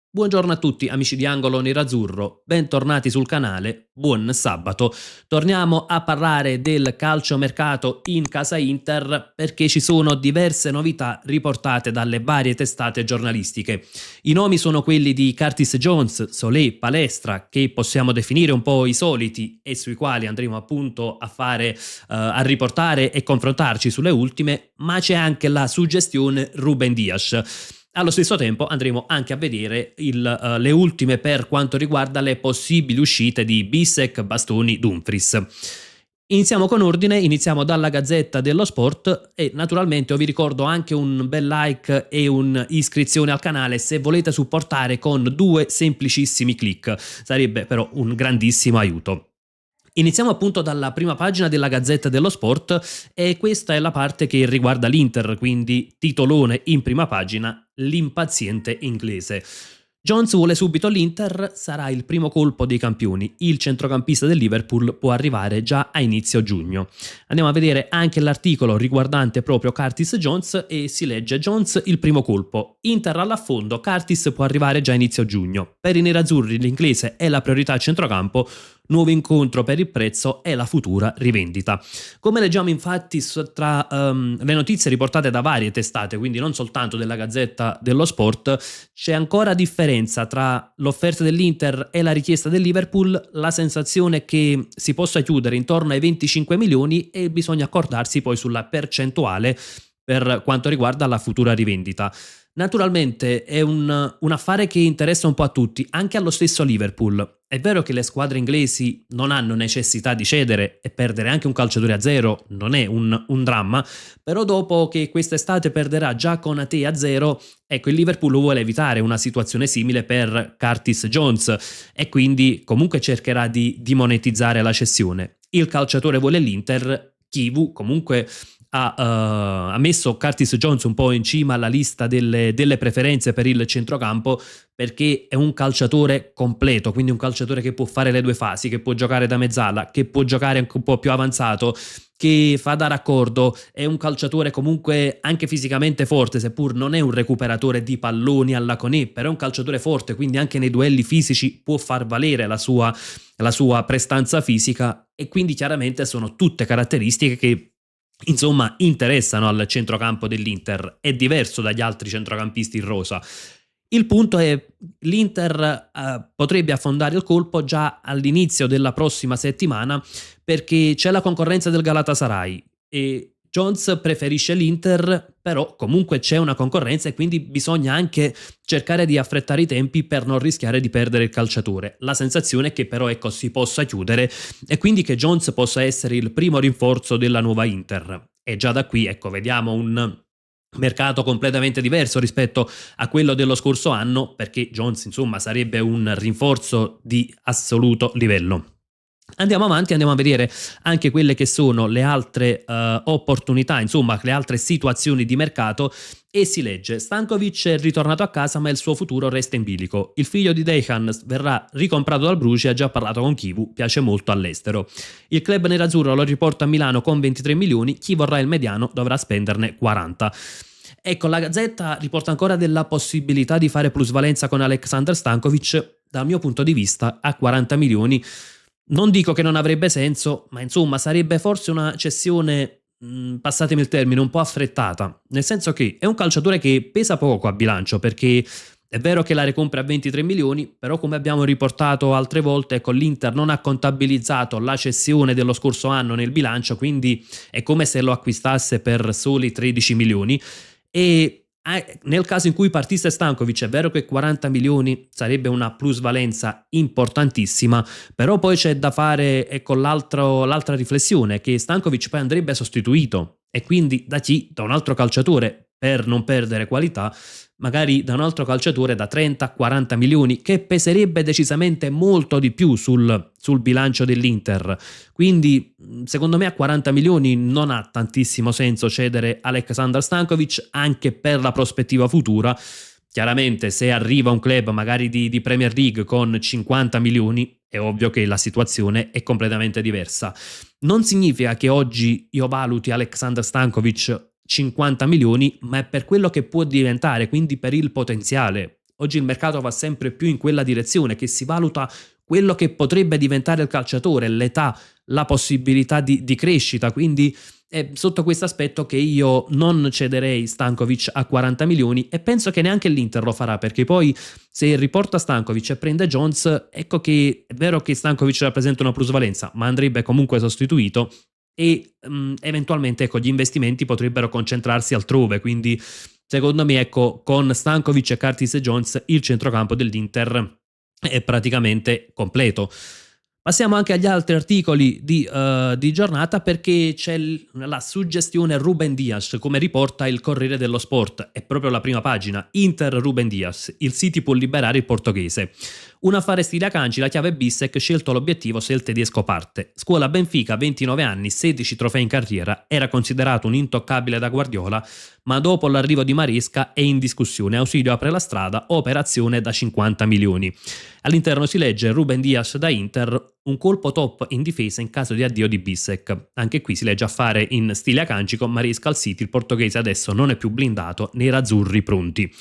Buongiorno a tutti amici di Angolo Nerazzurro, bentornati sul canale, buon sabato. Torniamo a parlare del calciomercato in casa Inter perché ci sono diverse novità riportate dalle varie testate giornalistiche. I nomi sono quelli di Curtis Jones, Solé, Palestra, che possiamo definire un po' i soliti e sui quali andremo appunto a riportare e confrontarci sulle ultime, ma c'è anche la suggestione Ruben Dias. Allo stesso tempo andremo anche a vedere le ultime per quanto riguarda le possibili uscite di Bissek, Bastoni, Dumfries. Iniziamo con ordine, iniziamo dalla Gazzetta dello Sport e naturalmente vi ricordo anche un bel like e un'iscrizione al canale se volete supportare con 2 semplicissimi click, sarebbe però un grandissimo aiuto. Iniziamo appunto dalla prima pagina della Gazzetta dello Sport e questa è la parte che riguarda l'Inter, quindi titolone in prima pagina, l'impaziente inglese. Jones vuole subito l'Inter, sarà il primo colpo dei campioni. Il centrocampista del Liverpool può arrivare già a inizio giugno. Andiamo a vedere anche l'articolo riguardante proprio Curtis Jones e si legge: Jones il primo colpo. Inter all'affondo, Curtis può arrivare già a inizio giugno. Per i nerazzurri l'inglese è la priorità a centrocampo, nuovo incontro per il prezzo e la futura rivendita. Come leggiamo infatti tra le notizie riportate da varie testate, quindi non soltanto della Gazzetta dello Sport, c'è ancora differenza tra l'offerta dell'Inter e la richiesta del Liverpool, la sensazione che si possa chiudere intorno ai 25 milioni e bisogna accordarsi poi sulla percentuale per quanto riguarda la futura rivendita. Naturalmente è un affare che interessa un po' a tutti, anche allo stesso Liverpool. È vero che le squadre inglesi non hanno necessità di cedere e perdere anche un calciatore a zero non è un dramma, però dopo che quest'estate perderà già con Ate a zero, ecco, il Liverpool vuole evitare una situazione simile per Curtis Jones e quindi comunque cercherà di monetizzare la cessione. Il calciatore vuole l'Inter, Kivu comunque ha messo Curtis Jones un po' in cima alla lista delle preferenze per il centrocampo perché è un calciatore completo, quindi un calciatore che può fare le 2 fasi, che può giocare da mezzala, che può giocare anche un po' più avanzato, che fa da raccordo, è un calciatore comunque anche fisicamente forte, seppur non è un recuperatore di palloni alla Koné, però è un calciatore forte, quindi anche nei duelli fisici può far valere la sua prestanza fisica e quindi chiaramente sono tutte caratteristiche che insomma interessano al centrocampo dell'Inter. È diverso dagli altri centrocampisti in rosa. Il punto è l'Inter potrebbe affondare il colpo già all'inizio della prossima settimana perché c'è la concorrenza del Galatasaray e Jones preferisce l'Inter, però comunque c'è una concorrenza e quindi bisogna anche cercare di affrettare i tempi per non rischiare di perdere il calciatore. La sensazione è che però ecco si possa chiudere e quindi che Jones possa essere il primo rinforzo della nuova Inter. E già da qui ecco vediamo un mercato completamente diverso rispetto a quello dello scorso anno, perché Jones insomma sarebbe un rinforzo di assoluto livello. Andiamo avanti, andiamo a vedere anche quelle che sono le altre opportunità, insomma le altre situazioni di mercato e si legge: Stankovic è ritornato a casa ma il suo futuro resta in bilico. Il figlio di Dejan verrà ricomprato dal Bruges e ha già parlato con Kivu, piace molto all'estero. Il club nerazzurro lo riporta a Milano con 23 milioni, chi vorrà il mediano dovrà spenderne 40. Ecco, la Gazzetta riporta ancora della possibilità di fare plusvalenza con Aleksandar Stankovic. Dal mio punto di vista a 40 milioni non dico che non avrebbe senso, ma insomma sarebbe forse una cessione, passatemi il termine, un po' affrettata, nel senso che è un calciatore che pesa poco a bilancio, perché è vero che la ricompra a 23 milioni, però come abbiamo riportato altre volte, ecco, l'Inter non ha contabilizzato la cessione dello scorso anno nel bilancio, quindi è come se lo acquistasse per soli 13 milioni e nel caso in cui partisse Stankovic è vero che 40 milioni sarebbe una plusvalenza importantissima, però poi c'è da fare ecco l'altra riflessione, che Stankovic poi andrebbe sostituito e quindi da chi? Da un altro calciatore, per non perdere qualità, magari da un altro calciatore da 30-40 milioni che peserebbe decisamente molto di più sul bilancio dell'Inter. Quindi secondo me a 40 milioni non ha tantissimo senso cedere Aleksandar Stankovic anche per la prospettiva futura. Chiaramente se arriva un club magari di Premier League con 50 milioni è ovvio che la situazione è completamente diversa. Non significa che oggi io valuti Aleksandar Stankovic 50 milioni, ma è per quello che può diventare, quindi per il potenziale. Oggi il mercato va sempre più in quella direzione, che si valuta quello che potrebbe diventare il calciatore, l'età, la possibilità di crescita, quindi è sotto questo aspetto che io non cederei Stankovic a 40 milioni e penso che neanche l'Inter lo farà, perché poi se riporta Stankovic e prende Jones, ecco che è vero che Stankovic rappresenta una plusvalenza, ma andrebbe comunque sostituito e eventualmente ecco, gli investimenti potrebbero concentrarsi altrove, quindi secondo me ecco, con Stankovic e Curtis e Jones il centrocampo dell'Inter è praticamente completo. Passiamo anche agli altri articoli di giornata, perché c'è la suggestione Ruben Dias, come riporta il Corriere dello Sport, è proprio la prima pagina. Inter Ruben Dias, il City può liberare il portoghese. Un affare stile Akanji, la chiave Bissek, scelto l'obiettivo se il tedesco parte. Scuola Benfica, 29 anni, 16 trofei in carriera, era considerato un intoccabile da Guardiola, ma dopo l'arrivo di Maresca è in discussione. Ausilio apre la strada, operazione da 50 milioni. All'interno si legge Ruben Dias da Inter, un colpo top in difesa in caso di addio di Bissek. Anche qui si legge affare in stile Akanji con Maresca al City, il portoghese adesso non è più blindato, nerazzurri pronti.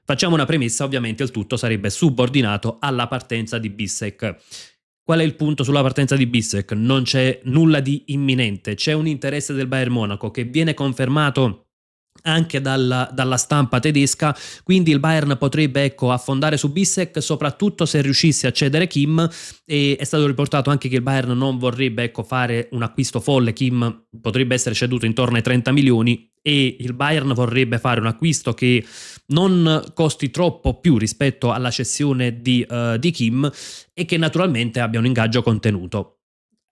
Facciamo una premessa, ovviamente il tutto sarebbe subordinato alla partenza di Bissek. Qual è il punto sulla partenza di Bissek? Non c'è nulla di imminente, c'è un interesse del Bayern Monaco che viene confermato anche dalla stampa tedesca, quindi il Bayern potrebbe ecco affondare su Bissek soprattutto se riuscisse a cedere Kim, e è stato riportato anche che il Bayern non vorrebbe ecco fare un acquisto folle. Kim potrebbe essere ceduto intorno ai 30 milioni e il Bayern vorrebbe fare un acquisto che non costi troppo più rispetto alla cessione di Kim e che naturalmente abbia un ingaggio contenuto.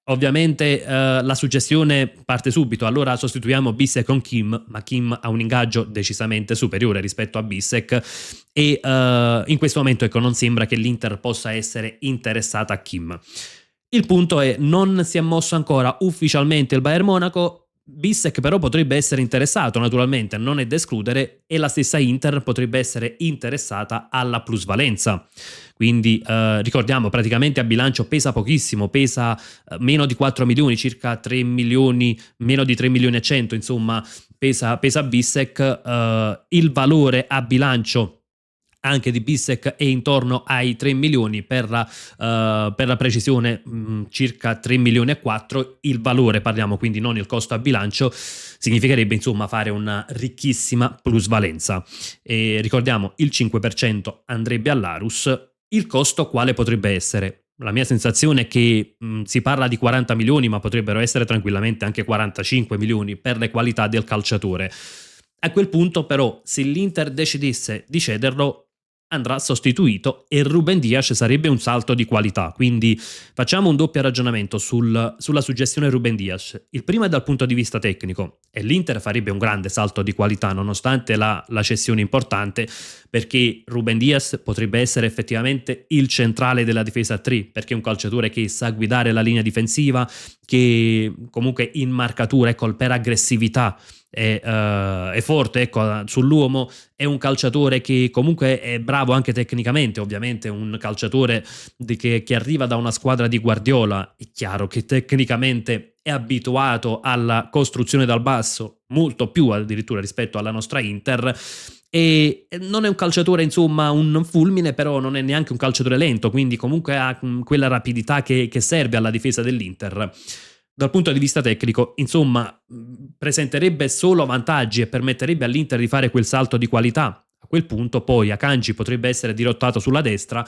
Ovviamente la suggestione parte subito, allora sostituiamo Bissek con Kim, ma Kim ha un ingaggio decisamente superiore rispetto a Bissek e in questo momento ecco, non sembra che l'Inter possa essere interessata a Kim. Il punto è, non si è mosso ancora ufficialmente il Bayern Monaco. Bissek però potrebbe essere interessato, naturalmente non è da escludere, e la stessa Inter potrebbe essere interessata alla plusvalenza. Quindi ricordiamo, praticamente a bilancio pesa pochissimo, pesa meno di 4 milioni, circa 3 milioni, meno di 3 milioni e 100, insomma pesa Bissek. Il valore a bilancio anche di Bissek è intorno ai 3 milioni, per la precisione circa 3 milioni e 4. Il valore parliamo, quindi non il costo a bilancio, significherebbe insomma fare una ricchissima plusvalenza. E ricordiamo, il 5% andrebbe all'Arus. Il costo quale potrebbe essere? La mia sensazione è che si parla di 40 milioni, ma potrebbero essere tranquillamente anche 45 milioni per le qualità del calciatore. A quel punto però, se l'Inter decidesse di cederlo, andrà sostituito e Ruben Dias sarebbe un salto di qualità. Quindi facciamo un doppio ragionamento sulla suggestione Ruben Dias. Il primo è dal punto di vista tecnico, e l'Inter farebbe un grande salto di qualità nonostante la cessione importante, perché Ruben Dias potrebbe essere effettivamente il centrale della difesa 3, perché è un calciatore che sa guidare la linea difensiva, che comunque in marcatura, ecco, per aggressività è forte, ecco, sull'uomo. È un calciatore che comunque è bravo anche tecnicamente, ovviamente un calciatore che arriva da una squadra di Guardiola. È chiaro che tecnicamente è abituato alla costruzione dal basso, molto più addirittura rispetto alla nostra Inter, e non è un calciatore insomma un fulmine, però non è neanche un calciatore lento, quindi comunque ha quella rapidità che serve alla difesa dell'Inter. Dal punto di vista tecnico, insomma, presenterebbe solo vantaggi e permetterebbe all'Inter di fare quel salto di qualità. A quel punto poi Akanji potrebbe essere dirottato sulla destra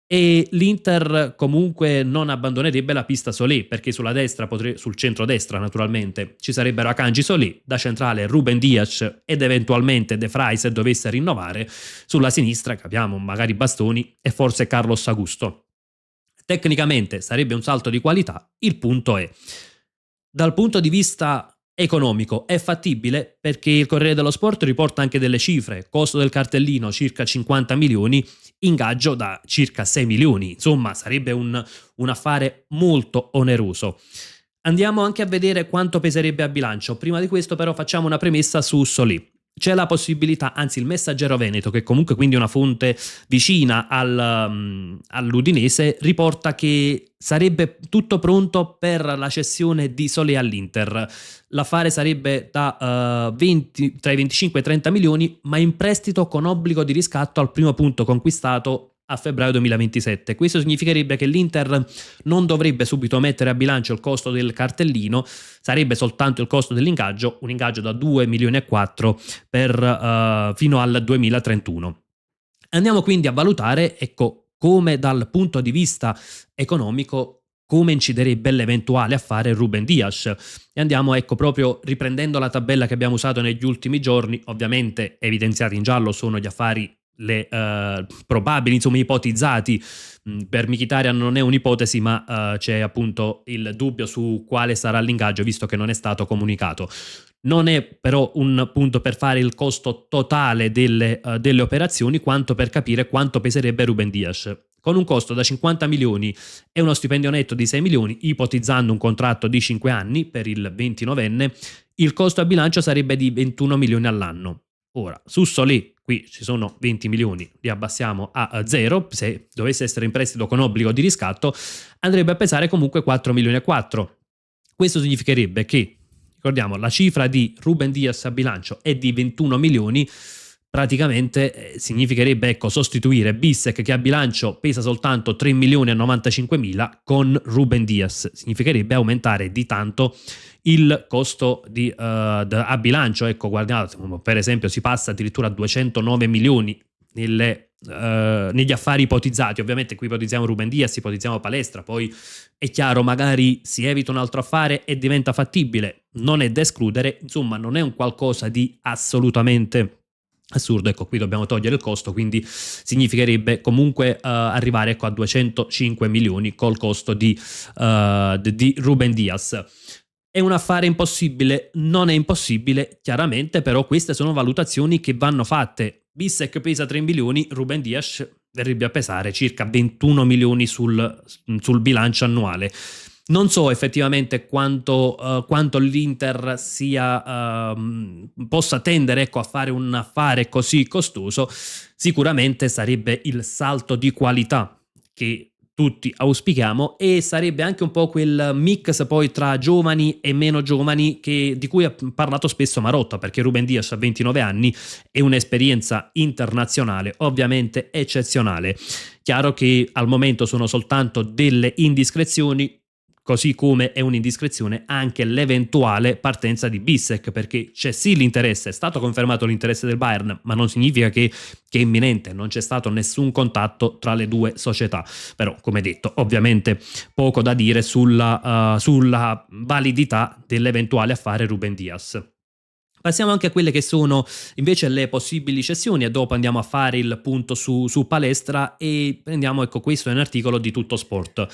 e l'Inter comunque non abbandonerebbe la pista Solé, perché sulla destra, sul centro-destra naturalmente, ci sarebbero Akanji, Solé, da centrale Ruben Dias ed eventualmente De Vrij se dovesse rinnovare. Sulla sinistra capiamo magari Bastoni e forse Carlos Augusto. Tecnicamente sarebbe un salto di qualità. Il punto è, dal punto di vista economico è fattibile, perché il Corriere dello Sport riporta anche delle cifre: costo del cartellino circa 50 milioni, ingaggio da circa 6 milioni, insomma sarebbe un affare molto oneroso. Andiamo anche a vedere quanto peserebbe a bilancio. Prima di questo però facciamo una premessa su Solé. c'è la possibilità, anzi il Messaggero Veneto, che comunque quindi è una fonte vicina all'Udinese, riporta che sarebbe tutto pronto per la cessione di Solé all'Inter. L'affare sarebbe tra i 25 e i 30 milioni, ma in prestito con obbligo di riscatto al primo punto conquistato a febbraio 2027. Questo significherebbe che l'Inter non dovrebbe subito mettere a bilancio il costo del cartellino, sarebbe soltanto il costo dell'ingaggio, un ingaggio da 2 milioni e 4 fino al 2031. Andiamo quindi a valutare, ecco, come dal punto di vista economico come inciderebbe l'eventuale affare Ruben Dias, e andiamo, ecco, proprio riprendendo la tabella che abbiamo usato negli ultimi giorni. Ovviamente evidenziati in giallo sono gli affari probabili, insomma ipotizzati. Per Mkhitaryan non è un'ipotesi, ma c'è appunto il dubbio su quale sarà l'ingaggio, visto che non è stato comunicato. Non è però un punto per fare il costo totale delle operazioni, quanto per capire quanto peserebbe Ruben Dias. Con un costo da 50 milioni e uno stipendio netto di 6 milioni, ipotizzando un contratto di 5 anni per il 29enne, il costo a bilancio sarebbe di 21 milioni all'anno. Ora, su Solé, qui ci sono 20 milioni, li abbassiamo a 0, se dovesse essere in prestito con obbligo di riscatto, andrebbe a pesare comunque 4 milioni e 4. Questo significherebbe che, ricordiamo, la cifra di Ruben Dias a bilancio è di 21 milioni, praticamente significherebbe, ecco, sostituire Bissek, che a bilancio pesa soltanto 3 milioni e 95 mila, con Ruben Dias. Significherebbe aumentare di tanto il costo a bilancio. Ecco, guardiamo, per esempio si passa addirittura a 209 milioni negli affari ipotizzati. Ovviamente qui ipotizziamo Ruben Dias, ipotizziamo Palestra, poi è chiaro, magari si evita un altro affare e diventa fattibile, non è da escludere. Insomma, non è un qualcosa di assolutamente assurdo. Ecco, qui dobbiamo togliere il costo, quindi significherebbe comunque arrivare, ecco, a 205 milioni col costo di Ruben Dias. È un affare impossibile? Non è impossibile, chiaramente, però queste sono valutazioni che vanno fatte. Bissek pesa 3 milioni, Ruben Dias verrebbe a pesare circa 21 milioni sul bilancio annuale. Non so effettivamente quanto l'Inter possa tendere, ecco, a fare un affare così costoso. Sicuramente sarebbe il salto di qualità che tutti auspichiamo, e sarebbe anche un po' quel mix poi tra giovani e meno giovani di cui ha parlato spesso Marotta, perché Ruben Dias ha 29 anni e un'esperienza internazionale ovviamente eccezionale. Chiaro che al momento sono soltanto delle indiscrezioni, così come è un'indiscrezione anche l'eventuale partenza di Bissek, perché c'è sì l'interesse, è stato confermato l'interesse del Bayern, ma non significa che è imminente, non c'è stato nessun contatto tra le due società. Però, come detto, ovviamente poco da dire sulla validità dell'eventuale affare Ruben Dias. Passiamo anche a quelle che sono invece le possibili cessioni, e dopo andiamo a fare il punto su Palestra, e prendiamo, ecco, questo è un articolo di Tutto Sport.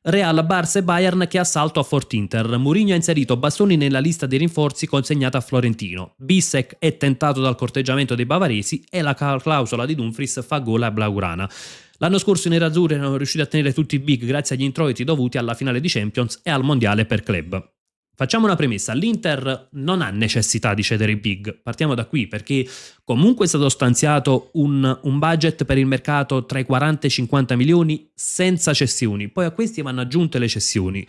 Real, Barça e Bayern che assalto a Fortinter. Mourinho ha inserito Bastoni nella lista dei rinforzi consegnata a Florentino. Bissek è tentato dal corteggiamento dei bavaresi e la clausola di Dumfries fa gola a Blaugrana. L'anno scorso i nerazzurri erano riusciti a tenere tutti i big grazie agli introiti dovuti alla finale di Champions e al mondiale per club. Facciamo una premessa: l'Inter non ha necessità di cedere i big, partiamo da qui, perché comunque è stato stanziato un budget per il mercato tra i 40 e i 50 milioni senza cessioni, poi a questi vanno aggiunte le cessioni,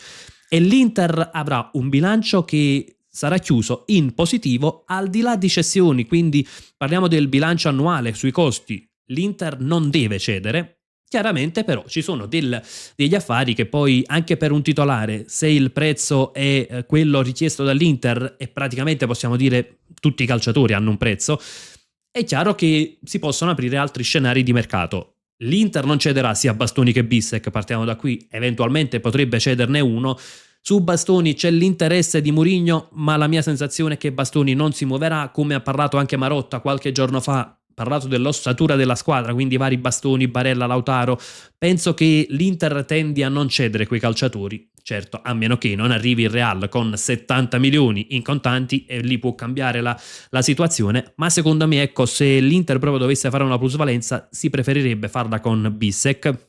e l'Inter avrà un bilancio che sarà chiuso in positivo al di là di cessioni, quindi parliamo del bilancio annuale sui costi. L'Inter non deve cedere. Chiaramente però ci sono degli affari che poi, anche per un titolare, se il prezzo è quello richiesto dall'Inter, e praticamente possiamo dire tutti i calciatori hanno un prezzo, è chiaro che si possono aprire altri scenari di mercato. L'Inter non cederà sia Bastoni che Bissek, partiamo da qui, eventualmente potrebbe cederne uno. Su Bastoni c'è l'interesse di Mourinho, ma la mia sensazione è che Bastoni non si muoverà, come ha parlato anche Marotta qualche giorno fa, parlato dell'ossatura della squadra, quindi vari Bastoni, Barella, Lautaro. Penso che l'Inter tendi a non cedere quei calciatori, certo, a meno che non arrivi il Real con 70 milioni in contanti, e lì può cambiare la situazione, ma secondo me, ecco, se l'Inter proprio dovesse fare una plusvalenza, si preferirebbe farla con Bissek,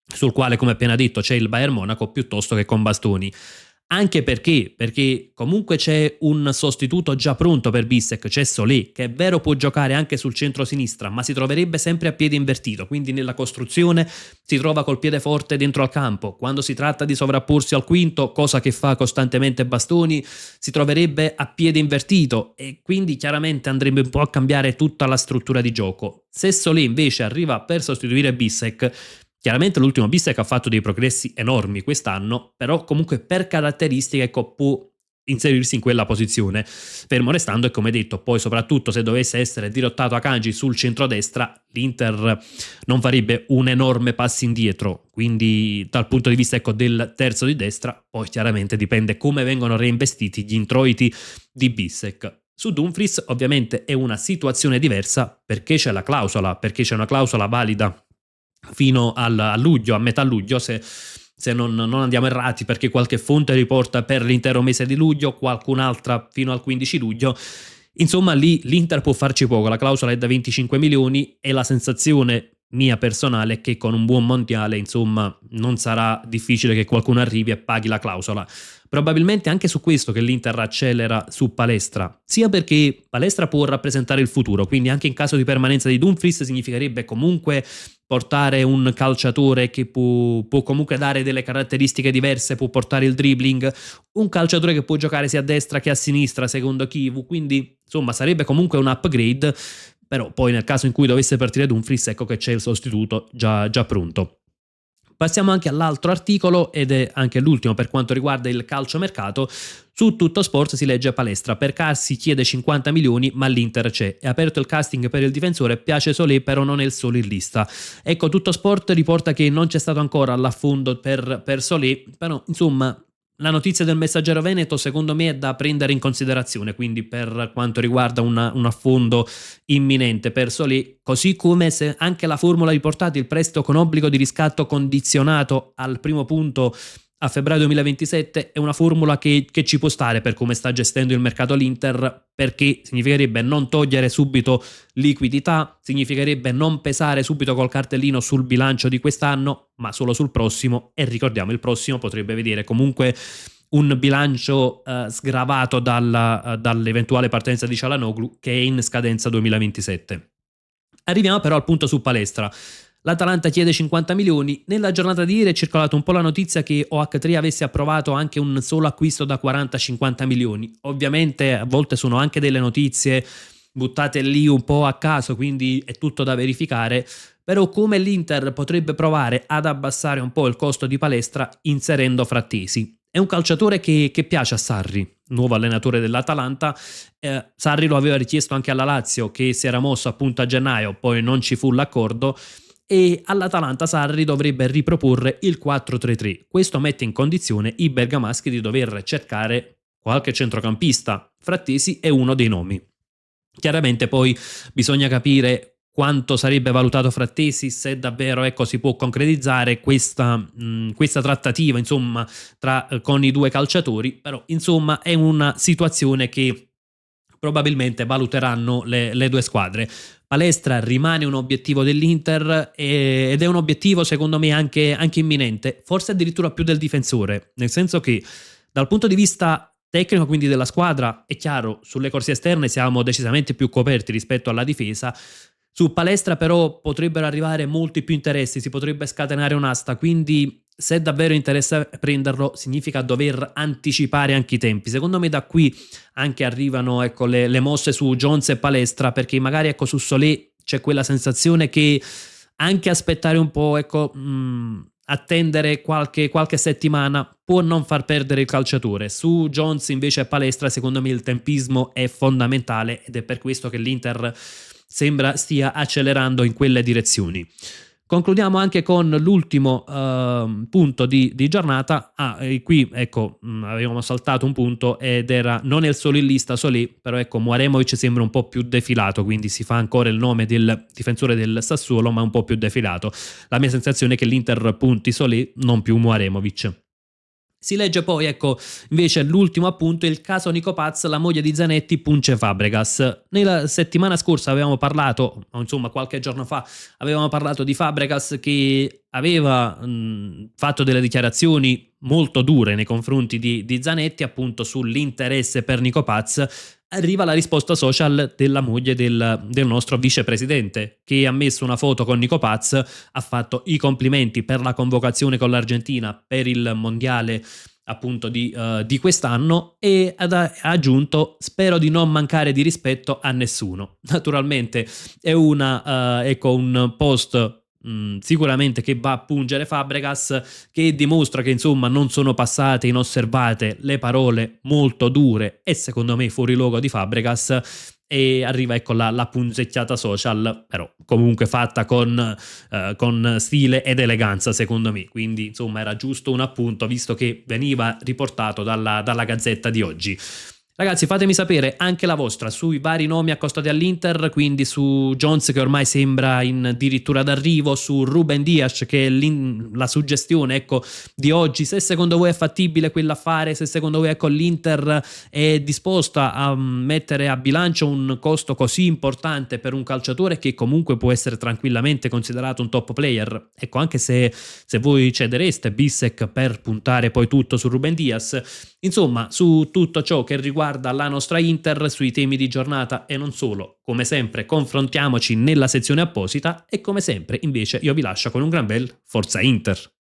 sul quale, come appena detto, c'è il Bayern Monaco, piuttosto che con Bastoni. Anche perché comunque c'è un sostituto già pronto per Bissek, c'è Solé, che è vero può giocare anche sul centro-sinistra, ma si troverebbe sempre a piede invertito, quindi nella costruzione si trova col piede forte dentro al campo. Quando si tratta di sovrapporsi al quinto, cosa che fa costantemente Bastoni, si troverebbe a piede invertito e quindi chiaramente andrebbe un po' a cambiare tutta la struttura di gioco. Se Solé invece arriva per sostituire Bissek, chiaramente l'ultimo Bissek ha fatto dei progressi enormi quest'anno, però comunque per caratteristiche ecco, può inserirsi in quella posizione, fermo restando e come detto poi soprattutto se dovesse essere dirottato Akanji sul centrodestra l'Inter non farebbe un enorme passo indietro, quindi dal punto di vista ecco, del terzo di destra poi chiaramente dipende come vengono reinvestiti gli introiti di Bissek. Su Dumfries ovviamente è una situazione diversa perché c'è la clausola, perché c'è una clausola valida fino a luglio, a metà luglio, se non andiamo errati, perché qualche fonte riporta per l'intero mese di luglio, qualcun'altra fino al 15 luglio. Insomma, lì l'Inter può farci poco, la clausola è da 25 milioni e la sensazione mia personale è che con un buon mondiale, insomma, non sarà difficile che qualcuno arrivi e paghi la clausola. Probabilmente anche su questo che l'Inter accelera su Palestra, sia perché Palestra può rappresentare il futuro, quindi anche in caso di permanenza di Dumfries significherebbe comunque portare un calciatore che può comunque dare delle caratteristiche diverse, può portare il dribbling, un calciatore che può giocare sia a destra che a sinistra secondo Kivu, quindi insomma sarebbe comunque un upgrade, però poi nel caso in cui dovesse partire Dumfries ecco che c'è il sostituto già pronto. Passiamo anche all'altro articolo ed è anche l'ultimo per quanto riguarda il calciomercato. Su Tutto Sport si legge Palestra, per Carsi chiede 50 milioni ma l'Inter c'è, è aperto il casting per il difensore, piace Solé però non è il solo in lista. Ecco, Tutto Sport riporta che non c'è stato ancora l'affondo per Solé, però insomma la notizia del Messaggero Veneto secondo me è da prendere in considerazione, quindi per quanto riguarda un affondo imminente per Solé, così come se anche la formula riportata, il prestito con obbligo di riscatto condizionato al primo punto a febbraio 2027 è una formula che ci può stare per come sta gestendo il mercato l'Inter, perché significherebbe non togliere subito liquidità, significherebbe non pesare subito col cartellino sul bilancio di quest'anno, ma solo sul prossimo, e ricordiamo il prossimo potrebbe vedere comunque un bilancio sgravato dall'eventuale partenza di Çalhanoğlu che è in scadenza 2027. Arriviamo però al punto su Palestra. L'Atalanta chiede 50 milioni, nella giornata di ieri è circolata un po' la notizia che OH3 avesse approvato anche un solo acquisto da 40-50 milioni. Ovviamente a volte sono anche delle notizie buttate lì un po' a caso, quindi è tutto da verificare, però come l'Inter potrebbe provare ad abbassare un po' il costo di Palestra inserendo Frattesi. È un calciatore che piace a Sarri, nuovo allenatore dell'Atalanta. Sarri lo aveva richiesto anche alla Lazio che si era mosso appunto a gennaio, poi non ci fu l'accordo e all'Atalanta Sarri dovrebbe riproporre il 4-3-3. Questo mette in condizione i bergamaschi di dover cercare qualche centrocampista. Frattesi è uno dei nomi. Chiaramente poi bisogna capire quanto sarebbe valutato Frattesi, se davvero ecco, si può concretizzare questa trattativa insomma, con i due calciatori, però insomma è una situazione che probabilmente valuteranno le due squadre. Palestra rimane un obiettivo dell'Inter ed è un obiettivo secondo me anche imminente, forse addirittura più del difensore, nel senso che dal punto di vista tecnico quindi della squadra è chiaro, sulle corsie esterne siamo decisamente più coperti rispetto alla difesa. Su Palestra però potrebbero arrivare molti più interessi, si potrebbe scatenare un'asta, quindi se davvero interessa prenderlo significa dover anticipare anche i tempi. Secondo me da qui anche arrivano ecco, le mosse su Jones e Palestra, perché magari ecco, su Solé c'è quella sensazione che anche aspettare un po', ecco, attendere qualche settimana può non far perdere il calciatore. Su Jones invece e Palestra secondo me il tempismo è fondamentale ed è per questo che l'Inter sembra stia accelerando in quelle direzioni. Concludiamo anche con l'ultimo punto di giornata. Qui ecco avevamo saltato un punto ed era non è il solo in lista Solé, però ecco Muaremovic sembra un po' più defilato, quindi si fa ancora il nome del difensore del Sassuolo ma un po' più defilato. La mia sensazione è che l'Inter punti Solé, non più Muaremovic. Si legge poi, ecco, invece l'ultimo appunto, il caso Nico Paz, la moglie di Zanetti punge Fabregas. Nella settimana scorsa avevamo parlato, o insomma qualche giorno fa, avevamo parlato di Fabregas che aveva fatto delle dichiarazioni molto dure nei confronti di Zanetti, appunto sull'interesse per Nico Paz. Arriva la risposta social della moglie del nostro vicepresidente, che ha messo una foto con Nico Paz, ha fatto i complimenti per la convocazione con l'Argentina per il mondiale appunto di quest'anno, e ha aggiunto: spero di non mancare di rispetto a nessuno. Naturalmente è ecco, un post sicuramente che va a pungere Fabregas, che dimostra che insomma non sono passate inosservate le parole molto dure e secondo me fuori luogo di Fabregas, e arriva, ecco, la punzecchiata social, però comunque fatta con stile ed eleganza secondo me, quindi insomma era giusto un appunto visto che veniva riportato dalla Gazzetta di oggi. Ragazzi, fatemi sapere anche la vostra sui vari nomi accostati all'Inter, quindi su Jones che ormai sembra addirittura d'arrivo, su Ruben Dias che è la suggestione, ecco, di oggi, se secondo voi è fattibile quell'affare, se secondo voi, ecco, l'Inter è disposta a mettere a bilancio un costo così importante per un calciatore che comunque può essere tranquillamente considerato un top player. Ecco, anche se voi cedereste Bissek per puntare poi tutto su Ruben Dias. Insomma, su tutto ciò che riguarda la nostra Inter, sui temi di giornata e non solo, come sempre confrontiamoci nella sezione apposita, e come sempre invece io vi lascio con un gran bel Forza Inter.